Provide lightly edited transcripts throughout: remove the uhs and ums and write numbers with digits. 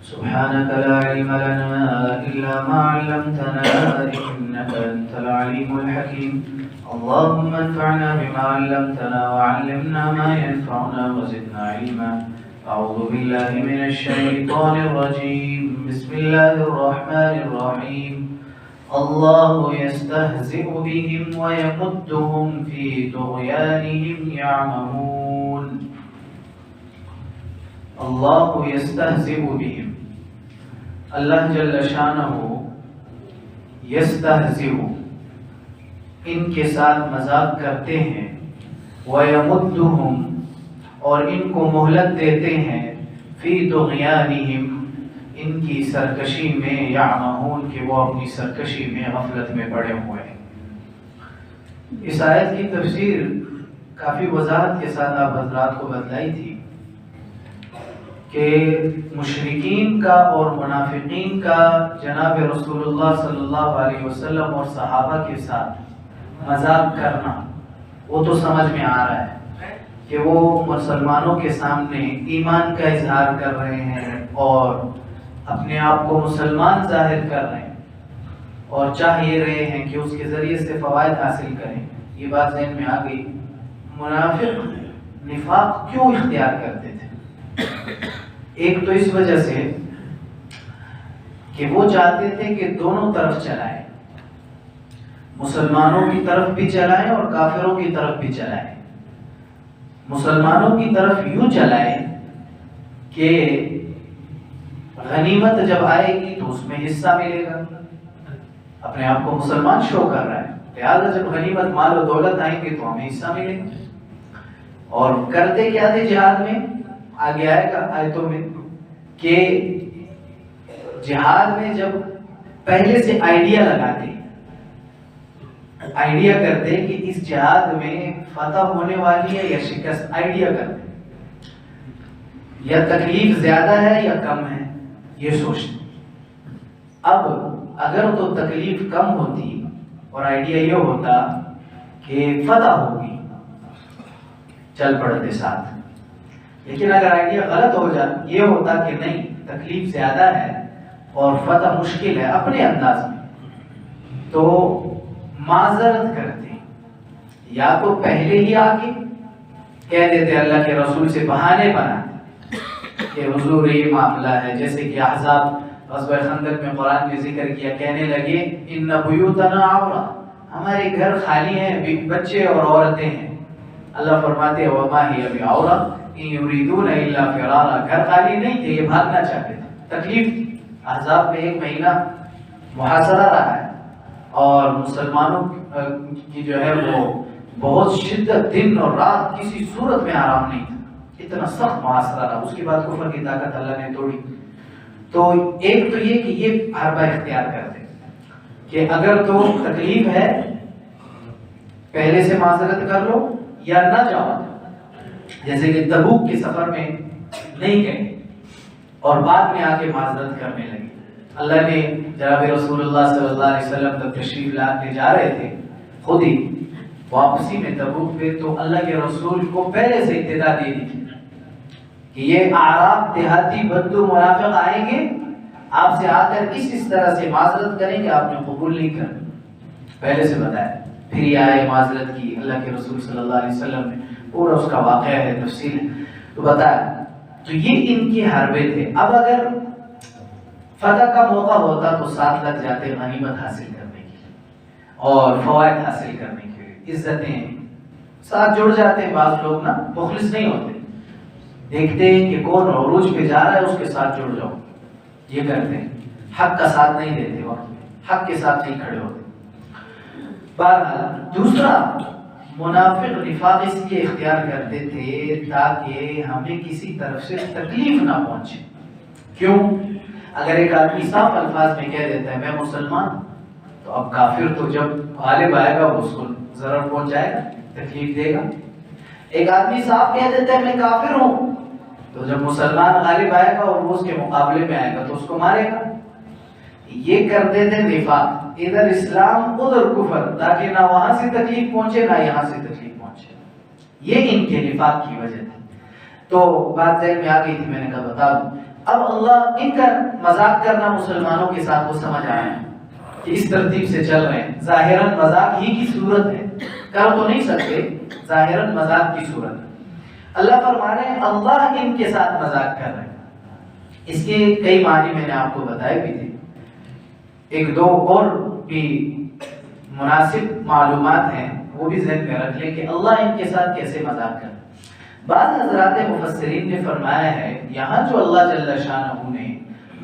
سبحانك لا علم لنا إلا ما علمتنا إنك أنت العليم الحكيم. اللهم انفعنا بما علمتنا وعلمنا ما ينفعنا وزدنا علما. أعوذ بالله من الشيطان الرجيم. بسم الله الرحمن الرحيم. الله يستهزئ بهم ويمدهم في طغيانهم يعمهون. اللہ یستہزئ بہم، اللہ جل شانہ یستہزئ ان کے ساتھ مذاق کرتے ہیں، ویمدہم اور ان کو مہلت دیتے ہیں، فی طغیانہم ان کی سرکشی میں، یعمہون کہ وہ اپنی سرکشی میں غفلت میں پڑے ہوئے ہیں۔ اس آیت کی تفسیر کافی وضاحت کے ساتھ آپ حضرات کو بتلائی تھی کہ مشرکین کا اور منافقین کا جناب رسول اللہ صلی اللہ علیہ وسلم اور صحابہ کے ساتھ مذاق کرنا، وہ تو سمجھ میں آ رہا ہے کہ وہ مسلمانوں کے سامنے ایمان کا اظہار کر رہے ہیں اور اپنے آپ کو مسلمان ظاہر کر رہے ہیں اور چاہ یہ رہے ہیں کہ اس کے ذریعے سے فوائد حاصل کریں۔ یہ بات ذہن میں آ گئی۔ منافق نفاق کیوں اختیار کرتے تھے؟ ایک تو اس وجہ سے کہ وہ چاہتے تھے کہ دونوں طرف چلائیں، مسلمانوں کی طرف بھی چلائیں اور کافروں کی طرف بھی چلائیں۔ مسلمانوں کی طرف یوں چلائیں کہ غنیمت جب آئے گی تو اس میں حصہ ملے گا، اپنے آپ کو مسلمان شو کر رہا ہے، لہٰذا جب غنیمت مال و دولت آئیں گے تو ہمیں حصہ ملے گا۔ اور کرتے کیا تھے جہاد میں؟ آگے آئے گا آیتوں میں کہ جہاد میں جب پہلے سے آئیڈیا لگاتے، آئیڈیا کرتے کہ اس جہاد میں فتح ہونے والی ہے یا شکست، آئیڈیا کرتے، یا تکلیف زیادہ ہے یا کم ہے، یہ سوچتے۔ اب اگر تو تکلیف کم ہوتی اور آئیڈیا یہ ہوتا کہ فتح ہوگی، چل پڑتے ساتھ، لیکن اگر آئیڈیا غلط ہو جاتا، یہ ہوتا کہ نہیں تکلیف زیادہ ہے اور فتح مشکل ہے اپنے انداز میں، تو معذرت کرتے، یا تو پہلے ہی آگے کہہ دیتے، اللہ کے رسول سے بہانے بناتے کہ حضور یہ معاملہ ہے، جیسے کہ احزاب غزوہ خندق میں قرآن نے ذکر کیا، کہنے لگے ان بیوتنا عورہ، ہمارے گھر خالی ہیں، بچے اور عورتیں ہیں۔ اللہ فرماتے ہیں وما ہی بعورہ ان یریدون الا فرارا، گھر خالی نہیں تھے، یہ بھاگنا چاہتے تھے، تکلیف تھی۔ احزاب میں 1 مہینہ محاصرہ رہا ہے اور مسلمانوں کی جو ہے وہ بہت شدت، دن اور رات کسی صورت میں آرام نہیں تھا، اتنا سخت محاصرہ رہا۔ اس کے بعد کفر کی طاقت اللہ نے توڑی۔ تو ایک تو یہ کہ یہ حربہ اختیار کرتے کہ اگر تو تکلیف ہے پہلے سے معذرت کر لو یا نہ جاؤ، جیسے کہ تبوک کے سفر میں نہیں گئے اور بعد میں آ کے معذرت کرنے لگے۔ اللہ نے جناب رسول اللہ صلی اللہ علیہ وسلم تک تشریف لانے جا رہے تھے، خود ہی واپسی میں تبوک پہ، تو اللہ کے رسول کو پہلے سے اطلاع دے دی تھی کہ یہ اعراب دیہاتی بدو منافق آئیں گے، آپ سے آ کر اس طرح سے معذرت کریں گے، آپ نے قبول نہیں کرنا، پہلے سے بتایا۔ پھر یہ آئے، معذرت کی، اللہ کے رسول صلی اللہ علیہ وسلم نے پورا اس کا واقعہ ہے، تفصیل تو بتایا۔ تو یہ ان کے حربے تھے۔ اب اگر فتح کا موقع ہوتا تو ساتھ لگ جاتے غنیمت حاصل کرنے کے لیے اور فوائد حاصل کرنے کے لیے، عزتیں ساتھ جڑ جاتے ہیں۔ بعض لوگ نا مخلص نہیں ہوتے، دیکھتے ہیں کہ کون عروج پہ جا رہا ہے اس کے ساتھ جڑ جاؤ، یہ کرتے ہیں، حق کا ساتھ نہیں دیتے، وقت حق کے ساتھ نہیں کھڑے ہوتے۔ بہرحال دوسرا، منافق نفاق اس لیے اختیار کرتے تھے تاکہ ہمیں کسی طرف سے تکلیف نہ پہنچے۔ کیوں؟ اگر ایک آدمی صاف الفاظ میں کہہ دیتا ہے میں مسلمان، تو اب کافر تو جب غالب آئے گا وہ اس کو ضرر پہنچائے گا، تکلیف دے گا۔ ایک آدمی صاف کہہ دیتا ہے میں کافر ہوں، تو جب مسلمان غالب آئے گا اور وہ اس کے مقابلے میں آئے گا تو اس کو مارے گا۔ یہ کرتے تھے نفاق، ادھر اسلام ادھر کفر، تاکہ نہ وہاں سے تکلیف پہنچے نہ یہاں سے تکلیف پہنچے۔ یہ ان کے نفاق کی وجہ تھی۔ تو بات ذہن میں آ گئی تھی، میں نے کہا بتا دوں۔ اب اللہ ان کا مذاق کرنا مسلمانوں کے ساتھ وہ سمجھ آیا ہے کہ اس ترتیب سے چل رہے ہیں، ظاہراً مذاق ہی کی صورت ہے، کر تو نہیں سکتے، ظاہراً مذاق کی صورت ہے۔ اللہ فرما رہے ہیں اللہ ان کے ساتھ مذاق کر رہے ہیں۔ اس کے کئی معنی میں نے آپ کو بتائے بھی تھے، ایک دو اور بھی مناسب معلومات ہیں، وہ بھی ذہن میں رکھ لیں کہ اللہ ان کے ساتھ کیسے مذاق کر رہے ہیں۔ بعض حضرات مفسرین نے فرمایا ہے یہاں جو اللہ جل شانہ نے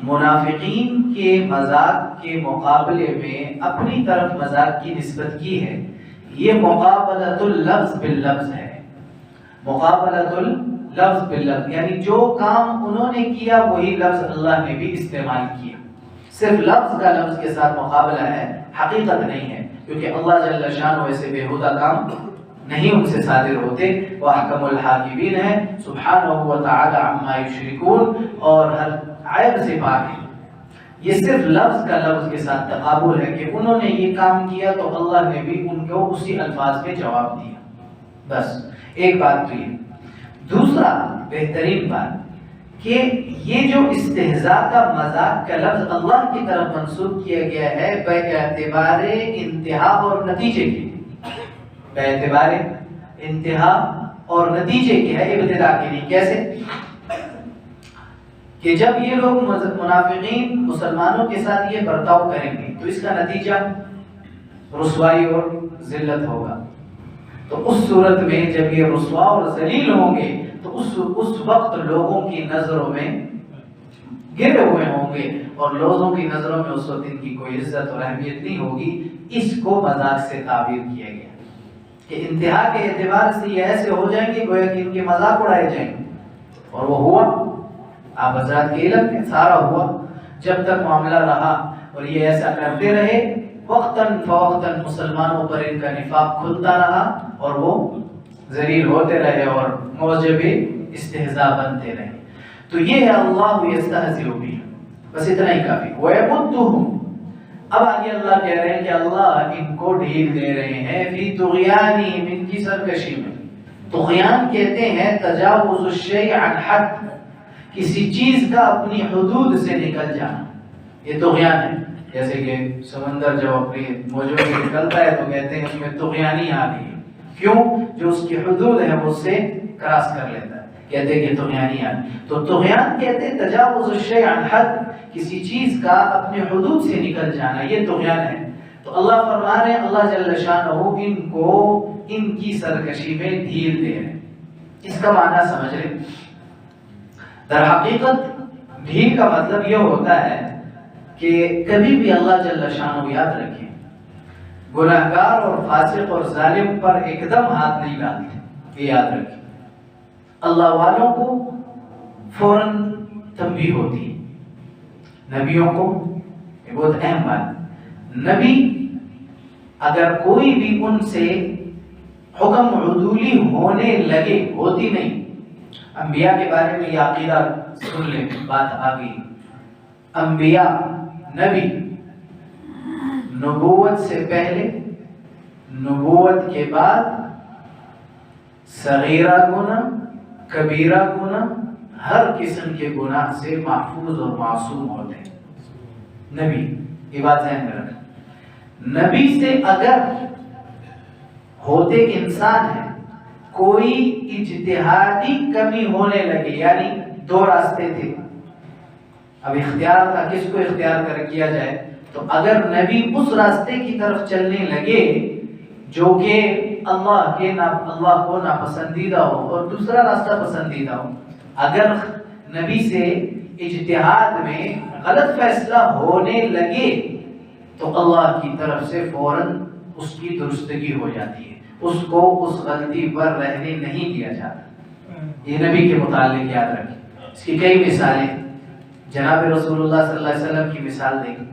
منافقین کے مذاق کے مقابلے میں اپنی طرف مذاق کی نسبت کی ہے، یہ مقابلۃ اللفظ باللفظ ہے۔ مقابلۃ اللفظ باللفظ یعنی جو کام انہوں نے کیا وہی لفظ اللہ نے بھی استعمال کیا، صرف لفظ کا لفظ کے ساتھ مقابلہ ہے، حقیقت نہیں ہے، کیونکہ اللہ جل شانہ ویسے بےہودہ کام نہیں ان سے صادر ہوتے، وہ احکم الحاکمین ہے، سبحانہ و تعالی عما یشرکون، اور ہر عیب سے پاک ہے۔ یہ صرف لفظ کا لفظ کے ساتھ تقابل ہے کہ انہوں نے یہ کام کیا تو اللہ نے بھی ان کو اسی الفاظ میں جواب دیا، بس ایک بات تو یہ۔ دوسرا بہترین بات کہ یہ جو استہزاء کا مذاق کا لفظ اللہ کی طرف منسوب کیا گیا ہے باعتبار انتہا اور نتیجے کے، باعتبار انتہا اور نتیجے کے ہے، ابتدا کے نہیں۔ کیسے کہ جب یہ لوگ منافقین مسلمانوں کے ساتھ یہ برتاؤ کریں گے تو اس کا نتیجہ رسوائی اور ذلت ہوگا، تو اس صورت میں جب یہ رسوا اور ذلیل ہوں گے تو اس وقت لوگوں کی نظروں میں گرے ہوئے ہوں گے، اور لوگوں کی نظروں میں اس وقت ان کی کوئی عزت اور اہمیت نہیں ہوگی۔ اس کو مذاق سے تعبیر کیا گیا کہ انتہا کے اعتبار سے یہ ایسے ہو جائیں گے گویا کہ ان کے مذاق اڑائے جائیں گے، اور وہ ہوا، آپ حضرات کے علم میں سارا ہوا۔ جب تک معاملہ رہا اور یہ ایسا کرتے رہے، وقتاً فوقتاً مسلمانوں پر ان کا نفاق کھلتا رہا اور وہ ذلیل ہوتے رہے اور موجب استہزاء بنتے رہے۔ تو یہ ہے اللہ یستہزئ بہم، بس اتنا ہی کافی۔ وَيَمُدُّهُمْ، اب آگے اللہ کہہ رہے ہیں کہ اللہ ان کو ڈھیل دے رہے ہیں فی طغیانہم، ان کی سرکشی میں۔ طغیان کہتے ہیں تجاوز الشیء عن حد، کسی چیز کا اپنی حدود سے نکل جانا، یہ طغیان ہے۔ جیسے کہ سمندر جب اپنی موجوں سے نکلتا ہے تو کہتے ہیں اس میں طغیانی آ گئی، کیوں؟ جو اس کی حدود ہے وہ اس سے کراس کر لیتا ہے، کہتے ہیں کہ طغیانی آ گئی۔ تو طغیان کہتے ہیں تجاوز الشیء عن حد، کسی چیز کا اپنے حدود سے نکل جانا، یہ طغیان ہے۔ تو اللہ فرما رہے ہیں اللہ جل شانہ ان کو ان کی سرکشی میں ڈھیل دے رہے ہیں۔ اس کا معنی سمجھ رہے؟ در حقیقت ڈھیل کا مطلب یہ ہوتا ہے کہ کبھی بھی اللہ جل شانہ یاد رکھیں گناہگار اور فاسق اور ظالم پر ایک دم ہاتھ نہیں ڈالتے، یہ یاد رکھیں۔ اللہ والوں کو فوراً تنبیہ ہوتی ہے، نبیوں کو یہ بہت اہم بات، نبی اگر کوئی بھی ان سے حکم عدولی ہونے لگے، ہوتی نہیں۔ انبیاء کے بارے میں یہ عقیدہ سن لیں، بات آ گئی، انبیاء نبی نبوت سے پہلے، نبوت کے بعد صغیرہ گناہ، کبیرہ گناہ، ہر قسم کے گناہ سے محفوظ اور معصوم ہوتے ہیں نبی، یہ بات ذہن میں رکھیں۔ نبی سے اگر ہوتے انسان ہے کوئی اجتہادی کمی ہونے لگے، یعنی دو راستے تھے، اب اختیار تھا کس کو اختیار کر کیا جائے، تو اگر نبی اس راستے کی طرف چلنے لگے جو کہ اللہ کو ناپسندیدہ ہو اور دوسرا راستہ پسندیدہ ہو، اگر نبی سے اجتہاد میں غلط فیصلہ ہونے لگے تو اللہ کی طرف سے فوراً اس کی درستگی ہو جاتی ہے، اس کو اس غلطی پر رہنے نہیں دیا جاتا۔ یہ نبی کے متعلق یاد رکھیں۔ اس کی کئی مثالیں، جناب رسول اللہ صلی اللہ علیہ وسلم کی مثال دیکھیں،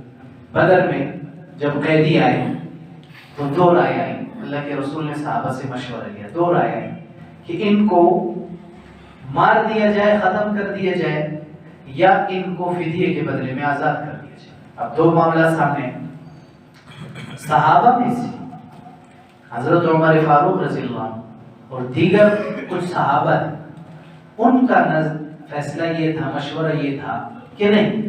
بدر میں جب قیدی آئے تو دو رائے آئی، اللہ کے رسول نے صحابہ سے مشورہ لیا، دو رائے آئی کہ ان کو مار دیا جائے، ختم کر دیا جائے، یا ان کو فدیے کے بدلے میں آزاد کر دیا جائے۔ اب دو معاملہ سامنے ہیں۔ صحابہ میں سے حضرت عمر فاروق رضی اللہ عنہ اور دیگر کچھ صحابہ ان کا فیصلہ یہ تھا، مشورہ یہ تھا کہ نہیں،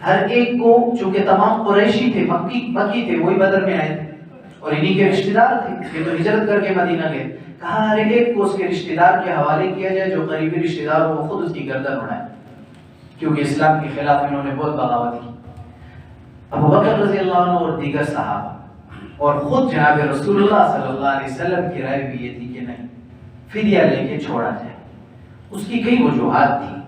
ہر ایک کو، چونکہ تمام قریشی تھے، مکی تھے، وہی بدر میں آئے تھے اور انہی کے رشتہ دار تھے، یہ تو ہجرت کر کے مدینہ گئے، کہا ہر ایک کو اس کے رشتہ دار کے حوالے کیا جائے، جو قریبی رشتہ دار ہو وہ خود اس کی گردن اڑائے، کیونکہ اسلام کے خلاف انہوں نے بہت بغاوت کی۔ ابو بکر رضی اللہ عنہ اور دیگر صحابہ اور خود جناب رسول اللہ صلی اللہ علیہ وسلم کی رائے بھی یہ تھی کہ نہیں، فدیہ لے کے چھوڑا جائے۔ اس کی کئی وجوہات تھی،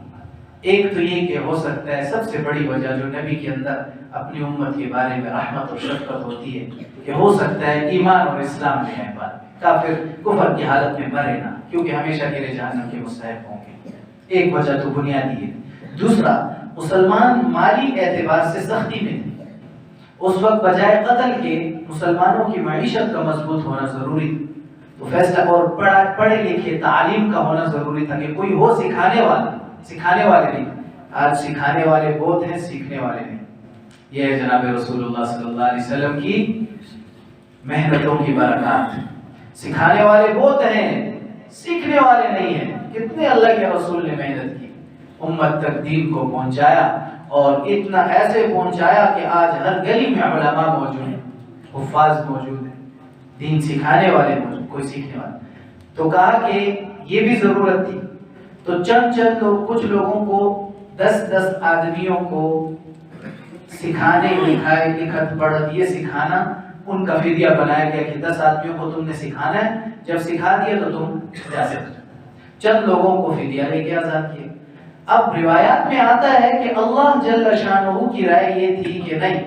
ایک تو یہ کہ ہو سکتا ہے سب سے بڑی وجہ جو نبی کے اندر اپنی امت کے بارے میں رحمت اور شفقت ہوتی ہے کہ ہو سکتا ہے ایمان اور اسلام میں ہے بات، کافر کفر کی حالت میں مرے نہ، کیونکہ ہمیشہ کے لیے جہنم کے مستحق ہوں گے، ایک وجہ تو بنیادی ہے۔ دوسرا، مسلمان مالی اعتبار سے سختی میں تھے، اس وقت بجائے قتل کے مسلمانوں کی معیشت کا مضبوط ہونا ضروری تھا، تو فیصلہ اور پڑھے لکھے تعلیم کا ہونا ضروری تھا کہ کوئی ہو سکھانے والے نہیں، آج سکھانے والے بہت ہیں، سیکھنے والے نہیں۔ یہ ہے جناب رسول اللہ صلی اللہ علیہ وسلم کی محنتوں کی برکات، سکھانے والے بہت ہیں، سیکھنے والے نہیں ہیں۔ کتنے اللہ کے رسول نے محنت کی، امت تک دین کو پہنچایا، اور اتنا ایسے پہنچایا کہ آج ہر گلی میں علماء موجود ہیں، حفاظ موجود ہیں، دین سکھانے والے موجود، کوئی سیکھنے والا۔ تو کہا کہ یہ بھی ضرورت تھی، تو چند لوگ، کچھ لوگوں کو 10 آدمیوں کو سکھانے، لکھت پڑھت یہ سکھانا ان کا فدیہ بنایا گیا کہ 10 آدمیوں کو تم نے سکھانا ہے، جب سکھا دیا تو تم جا سکتے ہو۔ چند لوگوں کو فدیہ لے کے آزاد کیا۔ اب روایات میں آتا ہے کہ اللہ جل شانہ کی رائے یہ تھی کہ نہیں،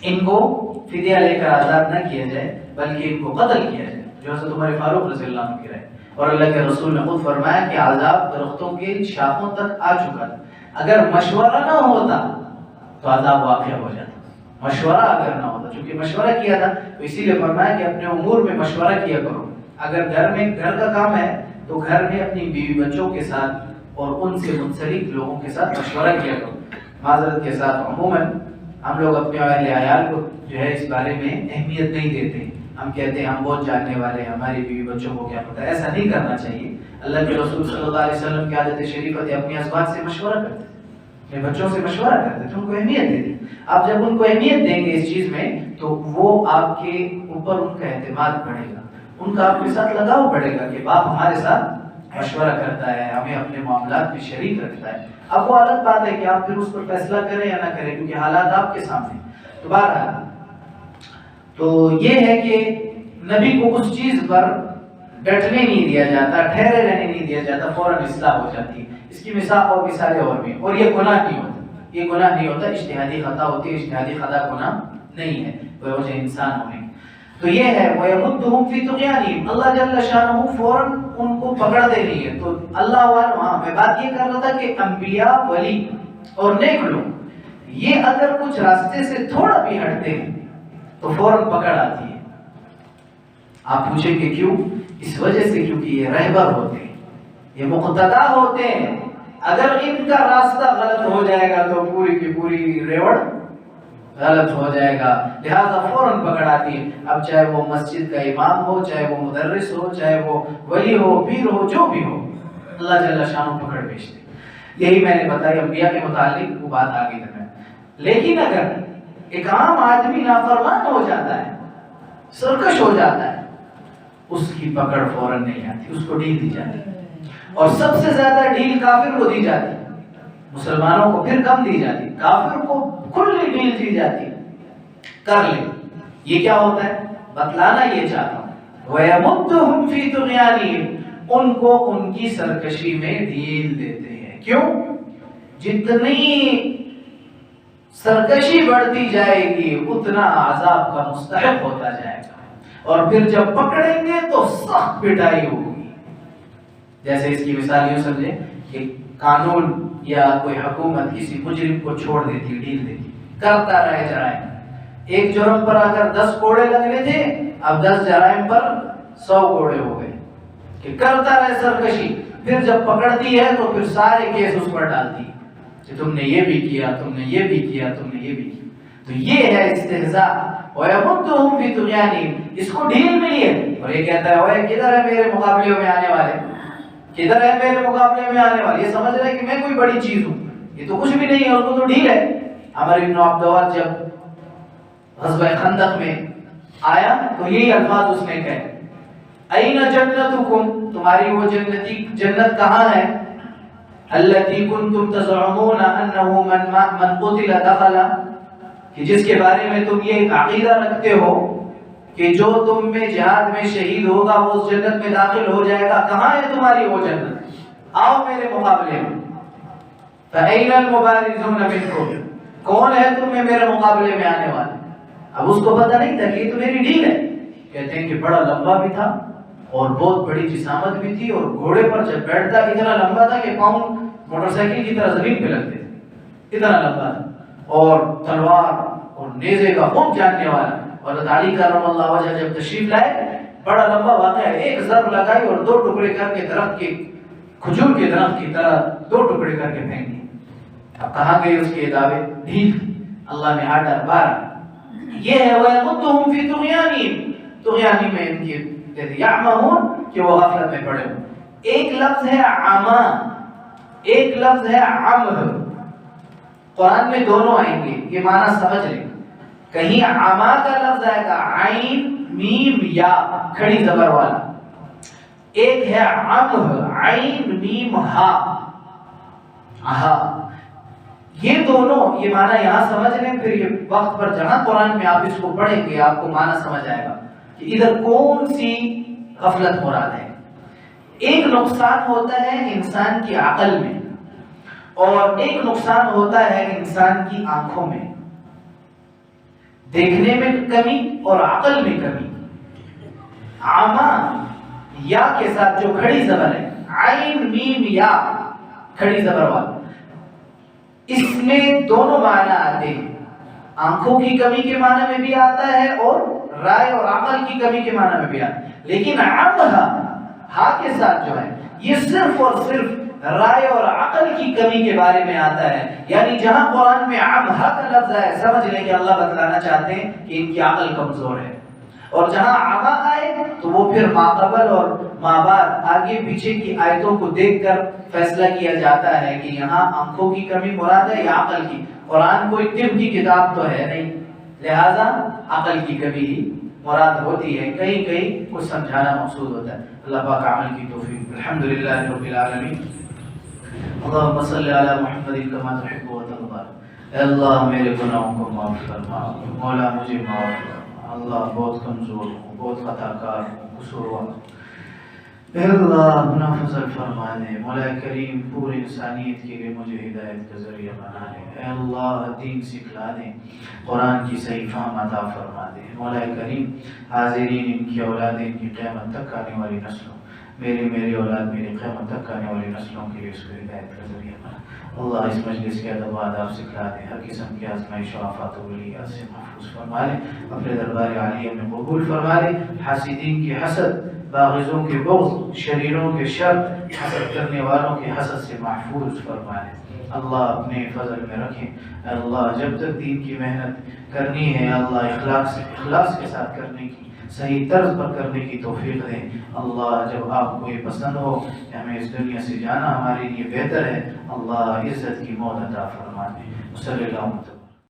ان کو فدیہ لے کر آزاد نہ کیا جائے بلکہ ان کو قتل کیا جائے، جو حضرت عمر فاروق رضی اللہ عنہ کی رائے۔ اور اللہ کے رسول نے خود فرمایا کہ عذاب درختوں کے شاخوں تک آ چکا تھا، اگر مشورہ نہ ہوتا تو عذاب واقع ہو جاتا، مشورہ اگر نہ ہوتا، چونکہ مشورہ کیا تھا تو اسی لیے فرمایا کہ اپنے امور میں مشورہ کیا کرو، اگر گھر کا کام ہے تو گھر میں اپنی بیوی بچوں کے ساتھ اور ان سے منسلک لوگوں کے ساتھ مشورہ کیا کرو۔ معذرت کے ساتھ عموماً ہم لوگ اپنے اہل عیال کو جو ہے اس بارے میں اہمیت نہیں دیتے، ہم کہتے ہیں ہم بہت جاننے والے ہیں، ہماری بیوی بچوں کو کیا پتہ۔ ایسا نہیں کرنا چاہیے۔ اللہ کے رسول صلی اللہ علیہ وسلم کی عادت شریفہ تھی، اپنی ازواج سے مشورہ کرتے، اپنے بچوں سے مشورہ کرتے تھے، ان کو اہمیت دیتے۔ آپ جب ان کو اہمیت دیں گے اس چیز میں تو وہ آپ کے اوپر ان کا اعتماد بڑھے گا، ان کا آپ کے ساتھ لگاؤ بڑھے گا کہ باپ ہمارے ساتھ مشورہ کرتا ہے، ہمیں اپنے معاملات میں شریک رکھتا ہے۔ اب وہ الگ بات ہے کہ آپ پھر اس پر فیصلہ کریں یا نہ کریں، کیونکہ حالات آپ کے سامنے۔ تو بہرحال تو یہ ہے کہ نبی کو اس چیز پر ڈٹنے نہیں دیا جاتا، ٹھہرے رہنے نہیں دیا جاتا، فوراً اصلاح ہو جاتی ہے۔ اس کی مثال اور مثالیں اور بھی، اور یہ گناہ نہیں ہوتا، یہ گناہ نہیں ہوتا، اجتہادی خطا ہوتی ہے، اجتہادی خطا گناہ نہیں ہے بوجہ انسان ہونے۔ تو یہ ہے وَيَمُدُّهُمْ فِي طُغْيَانِهِمْ، اللہ جل شانہ فوراً ان کو پکڑ دے رہی ہے۔ تو اللہ وہاں میں بات یہ کر رہا تھا کہ انبیاء، ولی اور نیک لوگ یہ اگر کچھ راستے سے تھوڑا بھی ہٹتے ہیں تو فوراً پکڑ آتی ہے۔ آپ پوچھیں کہ کیوں؟ اس وجہ سے کیونکہ یہ رہبر ہوتے ہیں، یہ مقتدا ہوتے ہیں۔ اگر ان کا راستہ غلط ہو جائے گا تو پوری کی پوری ریوڑ غلط ہو جائے گا، لہذا فوراً پکڑ آتی ہے۔ اب چاہے وہ مسجد کا امام ہو، چاہے وہ مدرس ہو، چاہے وہ ولی ہو، پیر ہو، جو بھی ہو، اللہ جل شانہ پکڑ بھیجتے۔ یہی میں نے بتایا انبیاء کے متعلق، وہ بات آگے تک ہے۔ لیکن اگر ایک عام آدمی نافرمان ہو جاتا ہے، سرکش ہو جاتا ہے، اس کی پکڑ فوراً نہیں آتی، اس کو ڈھیل دی جاتی ہے۔ اور سب سے زیادہ ڈھیل کافر کو دی جاتی ہے، مسلمانوں کو پھر کم دی جاتی، کافر کو کھلی ڈھیل دی جاتی، کر لے۔ یہ کیا ہوتا ہے بتلانا یہ چاہتا ہوں، وَيَمُدُّهُمْ فِي طُغْيَانِهِمْ، ان کو ان کی سرکشی میں ڈھیل دیتے ہیں۔ کیوں؟ جتنی سرکشی بڑھتی جائے گی اتنا عذاب کا مستحق ہوتا جائے گا، اور پھر جب پکڑیں گے تو سخت پٹائی ہوگی۔ جیسے اس کی مثال یوں سمجھیں کہ قانون یا کوئی حکومت کسی مجرم کو چھوڑ دیتی، ڈھیل دیتی، کرتا رہے جرائم۔ ایک جرم پر اگر 10 کوڑے لگنے تھے، اب 10 جرائم پر 100 کوڑے ہو گئے، کہ کرتا رہے سرکشی۔ پھر جب پکڑتی ہے تو پھر سارے کیس اس پر ڈالتی کہ تم نے یہ بھی کیا، تم نے یہ بھی کیا، تم نے یہ بھی کیا۔ تو یہ ہے استہزاء۔ وَيَمُدُّهُمْ فِي طُغْيَانِهِمْ، اس کو ڈھیل ملی ہے، اور یہ کہتا ہے اوے کدھر ہے میرے مقابلوں میں آنے والے، ادھر ہے میرے مقابلے میں آنے والا، یہ سمجھ رہا ہے کہ میں کوئی بڑی چیز ہوں، یہ تو کچھ بھی نہیں ہے، اس کو تو ڈھیل ہے۔ عمر بن عبدوات جب غزوہ خندق میں آیا تو یہی الفاظ اس نے کہے، این جنتکم، تمہاری وہ جنت کہاں ہے، التی کنتم تزعمون انه من قتل دخل، کہ جس کے بارے میں تم یہ عقیدہ رکھتے ہو کہ جو تم میں جہاد میں شہید ہوگا وہ اس جنت میں داخل ہو جائے گا، کہاں ہے تمہاری وہ جنت، آؤ میرے مقابلے میں۔ فَأَيْنَ الْمُبَارِزُونَ مِنْكُمْ، کون ہے تم میں میرے مقابلے میں آنے والے؟ اب اس کو پتہ نہیں تھا کہ یہ تو میری ڈیل ہے۔ کہتے ہیں کہ بڑا لمبا بھی تھا اور بہت بڑی جسامت بھی تھی، اور گھوڑے پر جب بیٹھتا اتنا لمبا تھا کہ پاؤں موٹر سائیکل کی طرح زمین پہ لگتے تھے، اتنا لمبا تھا، اور تلوار اور نیزے کا خوب جاننے والا۔ اور علی کرم اللہ وجہ جب تشریف لائے، بڑا لمبا واقعہ، ایک ضرب لگائی اور دو ٹکڑے کر کے درخت کے، کھجور کے درخت کی طرح دو ٹکڑے کر کے پھینک دیے۔ اب کہاں گئے اس کے دعوے؟ ڈھیل، اللہ نے ہاتھ ڈال بارا، یہ ہے وَيَمُدُّهُمْ فِي طُغْيَانِهِمْ، طغیانی میں ان کی یعمہون، کہ وہ غفلت میں پڑے ہوں۔ ایک لفظ ہے عما، ایک لفظ ہے عمہ، قرآن میں دونوں آئیں گے، یہ معنی سمجھ لیں۔ کہیں عما کا لفظ آئے گا عین میم یا کھڑی زبر والا، ایک ہے عمہ عین میم ہا، ہا، یہ دونوں، یہ معنی یہاں سمجھ لیں، پھر یہ وقت پر جہاں قرآن میں آپ اس کو پڑھیں گے آپ کو معنی سمجھ آئے گا کہ ادھر کون سی غفلت مراد ہے۔ ایک نقصان ہوتا ہے انسان کی عقل میں، اور ایک نقصان ہوتا ہے انسان کی آنکھوں میں، دیکھنے میں کمی اور عقل میں کمی۔ عما یا کے ساتھ جو کھڑی زبر ہے، عین میم یا کھڑی زبر والا، اس میں دونوں معنی آتے ہیں، آنکھوں کی کمی کے معنی میں بھی آتا ہے اور رائے اور عقل کی کمی کے معنی میں بھی آتا ہے۔ لیکن عمہ ہا کے ساتھ جو ہے یہ صرف اور صرف رائے اور عقل کی کمی کے بارے میں آتا ہے، یعنی جہاں قرآن میں عمہ کا لفظ ہے سمجھ لیں کہ اللہ بتلانا چاہتے ہیں کہ ان کی عقل کمزور ہے، اور جہاں عمہ آئے تو وہ پھر ماقبل اور مابعد آگے پیچھے کی آیتوں کو دیکھ کر فیصلہ کیا جاتا ہے کہ یہاں آنکھوں کی کمی مراد ہے یا عقل کی۔ قرآن کوئی طب کی کتاب تو ہے نہیں، لہذا عقل کی کمی ہی مراد ہوتی ہے، کہیں کہیں کچھ سمجھانا مقصود ہوتا ہے۔ اللہ پاک عمل کی توفیق۔ الحمدللہ رب العالمین، اللہم صلی علی محمد کما تحب و ترضی۔ اے اللہ میرے گناہوں کو معاف فرما، مولا مجھے معاف فرما، اللہ بہت کمزور ہوں، بہت خطا کار ہوں، قصوروار ہوں، اے اللہ اپنا فضل فرما دے، مولا کریم پوری انسانیت کے لیے مجھے ہدایت کا ذریعہ بنا دے، اے اللہ دین سکھلا دے، قرآن کی صحیح فہم عطا فرما دے، مولا کریم حاضرین ان کی اولاد ان کی قیامت تک آنے والی نسلوں، میری اولاد میری قیامت تک آنے والی نسلوں کے لیے اس کو ہدایت کا ذریعہ بنا۔ اللہ اس مجلس کے ادب و آداب سکھلا دے، ہر قسم کی آزمائش و آفات و بلیات سے محفوظ فرما لے، اپنے دربار عالیہ میں قبول فرما لے، حاسدین کی حسد، باغزوں کے بغض، شریروں کے شر، حسد کرنے والوں کے حسد سے محفوظ فرما لے۔ اللہ اپنے فضل میں رکھیں، اللہ جب تک دین کی محنت کرنی ہے اللہ اخلاص کے ساتھ کرنے کی، صحیح طرز پر کرنے کی توفیق دیں۔ اللہ جب آپ کو یہ پسند ہو کہ ہمیں اس دنیا سے جانا ہمارے لیے بہتر ہے، اللہ عزت کی موت عطا فرما دیں۔ صلی اللہ علیہ وسلم۔